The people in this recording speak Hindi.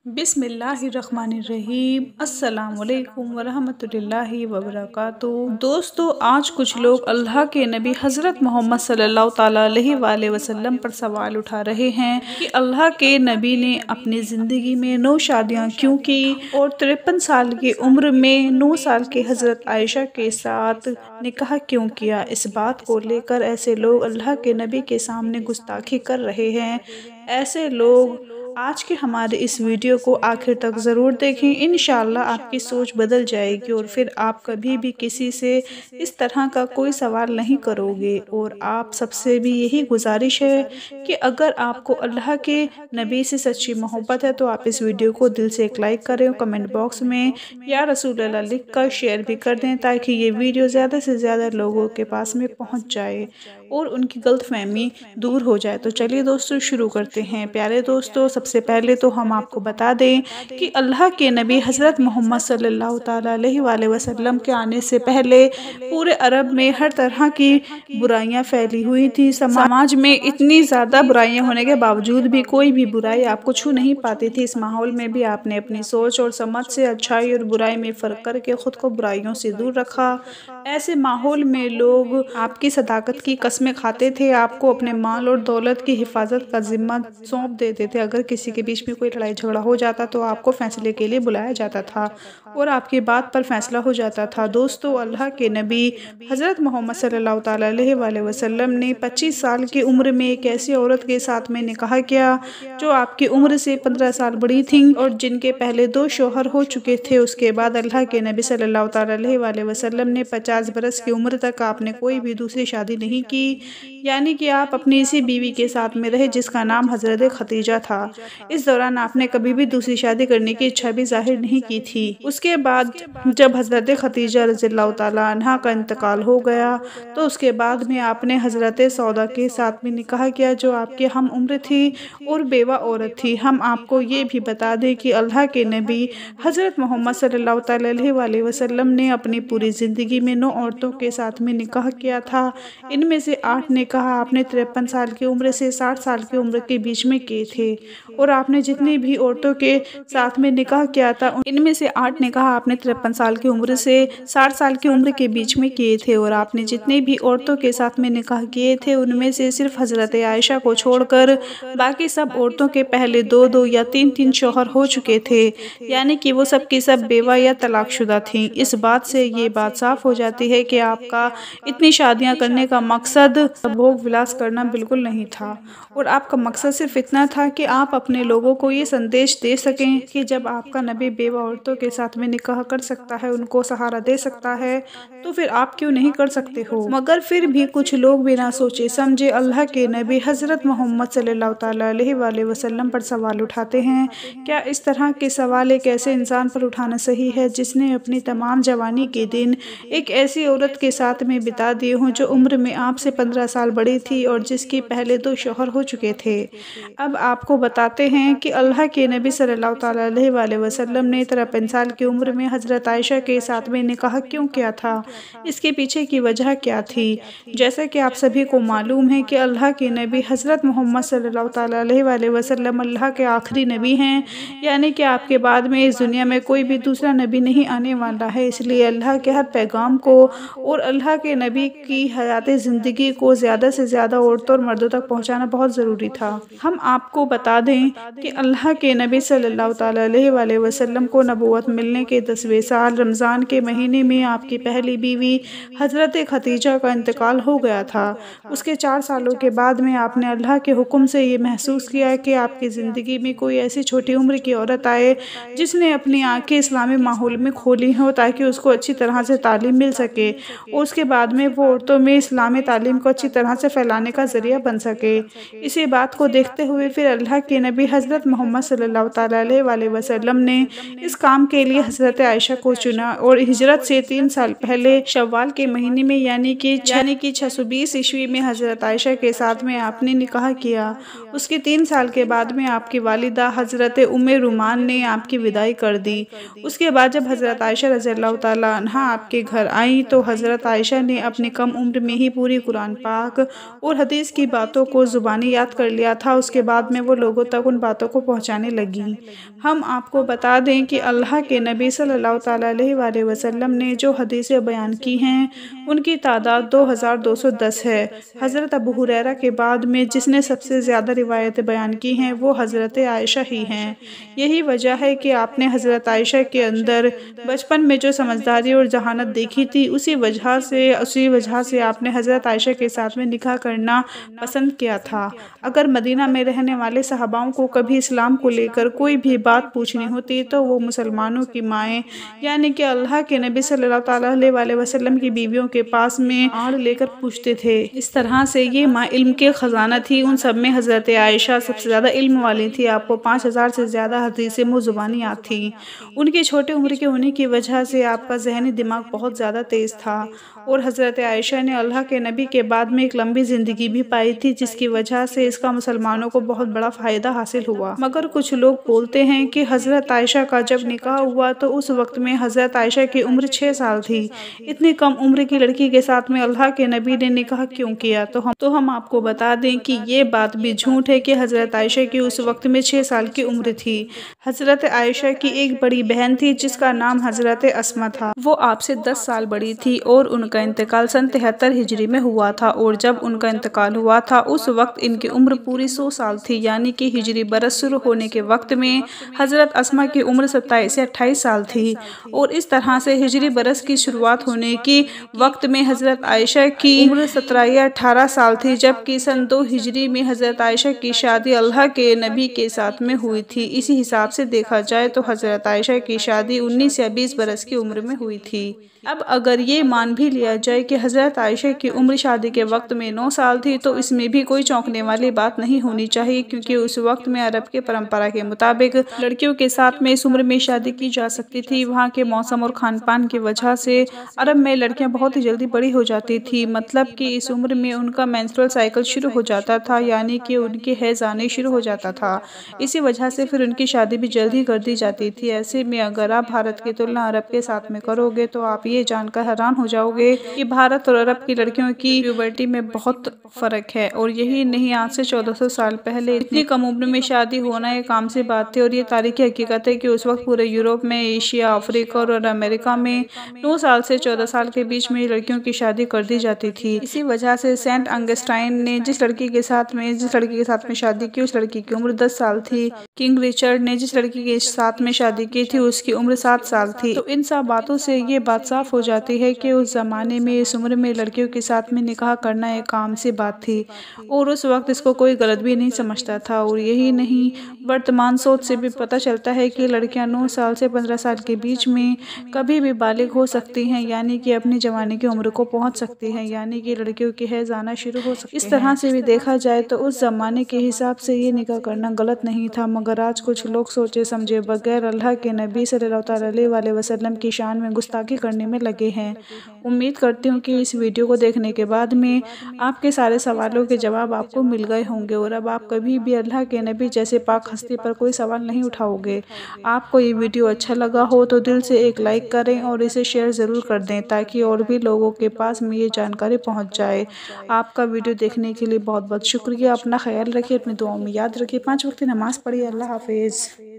बिस्मिल्लाहिर्रहमानिर्रहीम अस्सलामुअलैकुम वरहमतुल्लाहि वबरकातुहू। दोस्तों, आज कुछ लोग अल्लाह के नबी हज़रत मोहम्मद सल्लल्लाहु ताला अलैहि वसल्लम पर सवाल उठा रहे हैं कि अल्लाह के नबी ने अपनी ज़िंदगी में 9 शादियाँ क्यों की और 53 साल की उम्र में 9 साल के हज़रत आयशा के साथ निकाह क्यों किया। इस बात को लेकर ऐसे लोग अल्लाह के नबी के सामने गुस्ताखी कर रहे हैं। ऐसे लोग आज के हमारे इस वीडियो को आखिर तक ज़रूर देखें। इंशाअल्लाह आपकी सोच बदल जाएगी और फिर आप कभी भी किसी से इस तरह का कोई सवाल नहीं करोगे। और आप सबसे भी यही गुजारिश है कि अगर आपको अल्लाह के नबी से सच्ची मोहब्बत है तो आप इस वीडियो को दिल से एक लाइक करें और कमेंट बॉक्स में या रसूल अल्लाह लिख कर शेयर भी कर दें, ताकि ये वीडियो ज़्यादा से ज़्यादा लोगों के पास में पहुँच जाए और उनकी गलतफहमी दूर हो जाए। तो चलिए दोस्तों, शुरू करते हैं। प्यारे दोस्तों, सबसे पहले तो हम आपको बता दें कि अल्लाह के नबी हज़रत मोहम्मद सल्लल्लाहु ताला अलैहि वसल्लम के आने से पहले पूरे अरब में हर तरह की बुराइयां फैली हुई थी। समाज में इतनी ज़्यादा बुराइयां होने के बावजूद भी कोई भी बुराई आपको छू नहीं पाती थी। इस माहौल में भी आपने अपनी सोच और समझ से अच्छाई और बुराई में फ़र्क करके ख़ुद को बुराइयों से दूर रखा। ऐसे माहौल में लोग आपकी सदाकत की कस्में खाते थे, आपको अपने माल और दौलत की हिफाजत का ज़िम्मा सौंप देते थे। अगर किसी के बीच में कोई लड़ाई झगड़ा हो जाता तो आपको फ़ैसले के लिए बुलाया जाता था और आपकी बात पर फ़ैसला हो जाता था। दोस्तों, अल्लाह के नबी हज़रत मोहम्मद सल्लल्लाहु ताला अलैहि वसल्लम ने 25 साल की उम्र में एक ऐसी औरत के साथ में निकाह किया जो आपकी उम्र से 15 साल बड़ी थी और जिनके पहले 2 शौहर हो चुके थे। उसके बाद अल्लाह के नबी सल्लल्लाहु ताला अलैहि वसल्लम ने 50 बरस की उम्र तक आपने कोई भी दूसरी शादी नहीं की, यानी कि आप अपनी इसी बीवी के साथ में रहे जिसका नाम हज़रत खदीजा था। इस दौरान आपने कभी भी दूसरी शादी करने की इच्छा भी जाहिर नहीं की थी। उसके बाद जब हज़रत खदीजा रज़ियल्लाहु ताला अन्हा का इंतकाल हो गया तो उसके बाद में आपने हज़रत सौदा के साथ में निकाह किया जो आपके हम उम्र थी और बेवा औरत थी। हम आपको ये भी बता दें कि अल्लाह के नबी हज़रत मोहम्मद सल्लल्लाहु ताला अलैहि वसल्लम ने अपनी पूरी ज़िंदगी में 9 औरतों के साथ में निकाह किया था। इनमें से 8 निकाह आपने 53 साल की उम्र से 60 साल की उम्र के बीच में किए थे और आपने जितनी भी औरतों के साथ में निकाह किया था इनमें से 8 निकाह आपने 53 साल की उम्र से 60 साल की उम्र के बीच में किए थे। और आपने जितनी भी औरतों के साथ में निकाह किए थे उनमें से सिर्फ हज़रत आयशा को छोड़कर बाकी सब औरतों के पहले 2-2 या 3-3 शौहर हो चुके थे, यानी कि वो सब की सब बेवा या तलाकशुदा थीं। इस बात से ये बात साफ़ हो जाती है कि आपका इतनी शादियाँ करने का मकसद भोग विलास करना बिल्कुल नहीं था और आपका मकसद सिर्फ इतना था कि आप अपने लोगों को ये संदेश दे सकें कि जब आपका नबी बेवा औरतों के साथ में निकाह कर सकता है, उनको सहारा दे सकता है, तो फिर आप क्यों नहीं कर सकते हो। मगर फिर भी कुछ लोग बिना सोचे समझे अल्लाह के नबी हज़रत मोहम्मद सल्लल्लाहु ताला अलैहि वसल्लम पर सवाल उठाते हैं। क्या इस तरह के सवाल एक ऐसे इंसान पर उठाना सही है जिसने अपनी तमाम जवानी के दिन एक ऐसी औरत के साथ में बिता दिए हों जो उम्र में आपसे 15 साल बड़ी थी और जिसके पहले 2 शौहर हो चुके थे। अब आपको बताते हैं कि अल्लाह के नबी सल्लल्लाहु ताला अलैहि वसल्लम ने 53 साल की उम्र में हज़रत आयशा के साथ में निकाह क्यों किया था, इसके पीछे की वजह क्या थी। जैसा कि आप सभी को मालूम है कि अल्लाह के नबी हज़रत मोहम्मद सल्लल्लाहु ताला अलैहि वसल्लम अल्लाह के आखिरी नबी हैं, यानी कि आपके बाद में इस दुनिया में कोई भी दूसरा नबी नहीं आने वाला है। इसलिए अल्लाह के हर पैगाम को और अल्लाह के नबी की हयात ज़िंदगी को ज़्यादा से ज़्यादा औरतों और मर्दों तक पहुँचाना बहुत ज़रूरी था। हम आपको बता दें कि अल्लाह के नबी सल्लल्लाहु ताला अलैहि वसल्लम को नबूवत मिलने के 10वें साल रमज़ान के महीने में आपकी पहली बीवी हज़रत खदीजा का इंतकाल हो गया था। उसके 4 सालों के बाद में आपने अल्लाह के हुक्म से ये महसूस किया है कि आपकी ज़िंदगी में कोई ऐसी छोटी उम्र की औरत आए जिसने अपनी आंखें इस्लामी माहौल में खोली हों ताकि उसको अच्छी तरह से तालीम मिल सके और उसके बाद में वो औरतों में इस्लामी तालीम को अच्छी तरह से फैलाने का ज़रिया बन सके। इसी बात को देखते हुए फिर अल्लाह के नबी हज़रत मोहम्मद सल्लल्लाहु ताला अलैहि वसल्लम ने इस काम के लिए हज़रत आयशा को चुना और हिजरत से 3 साल पहले शव्वाल के महीने में यानी कि 620 ईस्वी में हज़रत आयशा के साथ में आपने निकाह किया। उसके 3 साल के बाद में आपकी वालिदा हज़रत उम्मे रुमान ने आपकी विदाई कर दी। उसके बाद जब हज़रत आयशा रज़ियल्लाहु ताला अन्हा आपके घर आई तो हज़रत आयशा ने अपनी कम उम्र में ही पूरी कुरान पाक और हदीस की बातों को ज़ुबानी याद कर लिया था। उसके बाद में वो लोगों तक तक उन बातों को पहुँचाने लगी। हम आपको बता दें कि अल्लाह के नबी सल्लल्लाहु अलैहि वसल्लम ने जो हदीसें बयान की हैं उनकी तादाद 2210 है। हज़रत अबू हुरैरा के बाद में जिसने सबसे ज़्यादा रिवायतें बयान की हैं वो हज़रत आयशा ही हैं। यही वजह है कि आपने हज़रत आयशा के अंदर बचपन में जो समझदारी और जहानत देखी थी उसी वजह से आपने हज़रत आयशा के साथ में निकाह करना पसंद किया था। अगर मदीना में रहने वाले सहाबाओं को कभी इस्लाम को लेकर कोई भी बात पूछनी होती तो वो मुसलमानों की माएँ यानी कि अल्लाह के नबी सल्लल्लाहु अलैहि वसल्लम की बीवियों के पास में आड़ लेकर पूछते थे। इस तरह से ये माँ इल्म के ख़जाना थी। उन सब में हज़रत आयशा सबसे ज़्यादा इल्म वाली थी। आपको 5000 से ज़्यादा हदीसें मुँह ज़ुबानी याद थी। उनकी छोटे उम्र के होने की वजह से आपका ज़हनी दिमाग बहुत ज़्यादा तेज़ था और हज़रत आयशा ने अल्लाह के नबी के बाद में एक लंबी ज़िंदगी भी पाई थी, जिसकी वजह से इसका मुसलमानों को बहुत बड़ा फ़ायदा हासिल हुआ। मगर कुछ लोग बोलते हैं कि हज़रत आयशा का जब निकाह हुआ तो उस वक्त में हज़रत आयशा की उम्र 6 साल थी। इतनी कम उम्र की लड़की के साथ में अल्लाह के नबी ने निकाह क्यों किया? तो हम आपको बता दें कि ये बात भी झूठ है कि हज़रत आयशा की उस वक्त में 6 साल की उम्र थी। हज़रत आयशा की एक बड़ी बहन थी जिसका नाम हज़रत अस्मा था। वो आपसे 10 साल बड़ी थी और उनका इंतकाल सन 73 हिजरी में हुआ था और जब उनका इंतकाल हुआ था उस वक्त इनकी उम्र पूरी 100 साल थी, यानी कि हिजरी बरस शुरू होने के वक्त में हज़रत अस्मा की उम्र 27 से 28 साल थी और इस तरह से हिजरी बरस की शुरुआत होने की वक्त में हज़रत आयशा की उम्र 17 या 18 साल थी, जबकि सन 2 हिजरी में हज़रत आयशा की शादी अल्लाह के नबी के साथ में हुई थी। इसी हिसाब से देखा जाए तो हज़रत आयशा की शादी 19 या 20 बरस की उम्र में हुई थी। अब अगर ये मान भी लिया जाए कि हज़रत आयशा की उम्र शादी के वक्त में 9 साल थी तो इसमें भी कोई चौंकने वाली बात नहीं होनी चाहिए, क्योंकि उस वक्त में अरब के परंपरा के मुताबिक लड़कियों के साथ में इस उम्र में शादी की जा सकती थी। वहाँ के मौसम और खान पान की वजह से अरब में लड़कियाँ बहुत ही जल्दी बड़ी हो जाती थी, मतलब कि इस उम्र में उनका मेंस्ट्रुअल साइकिल शुरू हो जाता था, यानी कि उनके हैज़ आने शुरू हो जाता था। इसी वजह से फिर उनकी शादी भी जल्दी कर दी जाती थी। ऐसे में अगर आप भारत की तुलना अरब के साथ में करोगे तो आप ये जानकर हैरान हो जाओगे कि भारत और अरब की लड़कियों की प्यूबर्टी में बहुत फ़र्क है। और यही नहीं, आज से 1400 साल पहले इतनी कम उम्र में शादी होना एक आम सी बात थी और ये तारीखी हकीकत है कि उस वक्त पूरे यूरोप में, एशिया, अफ्रीका और अमेरिका में 9 साल से 14 साल के बीच में लड़कियों की शादी कर दी जाती थी। इसी वजह से सेंट ऑगस्टाइन ने जिस लड़की के साथ में शादी की उस लड़की की उम्र 10 साल थी। किंग रिचर्ड ने जिस लड़की के साथ में शादी की थी उसकी उम्र 7 साल थी। तो इन सब बातों से ये बात साफ हो जाती है कि उस ज़माने में इस उम्र में लड़कियों के साथ में निकाह करना एक आम सी बात थी और उस वक्त इसको कोई गलत भी नहीं समझता था। और यही नहीं, वर्तमान सोच से भी पता चलता है कि लड़कियां 9 साल से 15 साल के बीच में कभी भी बालिग हो सकती हैं, यानी कि अपनी जवानी की उम्र को पहुंच सकती हैं, यानी कि लड़कियों की हैज़ आना शुरू हो सकती है। इस तरह से भी देखा जाए तो उस ज़माने के हिसाब से ये निकाह करना गलत नहीं था, मगर आज कुछ लोग सोचे समझे बगैर अल्लाह के नबी सल्लल्लाहु अलैहि वसल्लम की शान में गुस्ताखी करने में लगे हैं। उम्मीद करती हूँ कि इस वीडियो को देखने के बाद में आपके सारे सवालों के जवाब आपको मिल गए होंगे और अब आप कभी भी अल्लाह के नबी जैसे पाक हस्ती पर कोई सवाल नहीं उठाओगे। आपको ये वीडियो अच्छा लगा हो तो दिल से एक लाइक करें और इसे शेयर ज़रूर कर दें ताकि और भी लोगों के पास में ये जानकारी पहुँच जाए। आपका वीडियो देखने के लिए बहुत बहुत शुक्रिया। अपना ख्याल रखिए, अपनी दुआओं में याद रखिए, 5 वक्त की नमाज़ पढ़िए। अल्लाह हाफिज़।